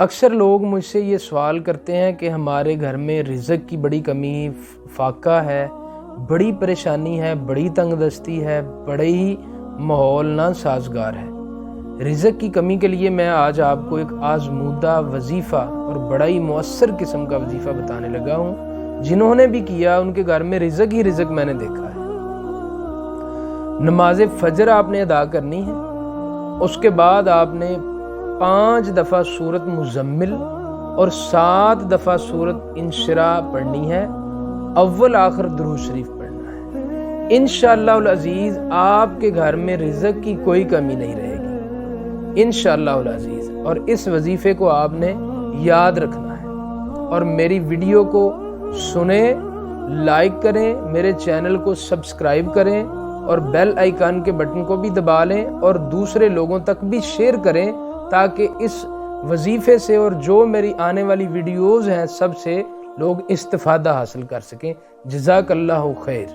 اکثر لوگ مجھ سے یہ سوال کرتے ہیں کہ ہمارے گھر میں رزق کی بڑی کمی، فاقہ ہے، بڑی پریشانی ہے، بڑی تنگ دستی ہے، بڑی ماحول ناسازگار ہے۔ رزق کی کمی کے لیے میں آج آپ کو ایک آزمودہ وظیفہ اور بڑا ہی مؤثر قسم کا وظیفہ بتانے لگا ہوں۔ جنہوں نے بھی کیا ان کے گھر میں رزق ہی رزق میں نے دیکھا ہے۔ نماز فجر آپ نے ادا کرنی ہے، اس کے بعد آپ نے 5 دفعہ سورۃ مزمل اور 7 دفعہ سورۃ انشراح پڑھنی ہے، اول آخر درود شریف پڑھنا ہے۔ انشاءاللہ العزیز آپ کے گھر میں رزق کی کوئی کمی نہیں رہے گی انشاءاللہ العزیز۔ اور اس وظیفے کو آپ نے یاد رکھنا ہے اور میری ویڈیو کو سنیں، لائک کریں، میرے چینل کو سبسکرائب کریں اور بیل آئیکن کے بٹن کو بھی دبا لیں اور دوسرے لوگوں تک بھی شیئر کریں تاکہ اس وظیفے سے اور جو میری آنے والی ویڈیوز ہیں سب سے لوگ استفادہ حاصل کر سکیں۔ جزاک اللہ خیر۔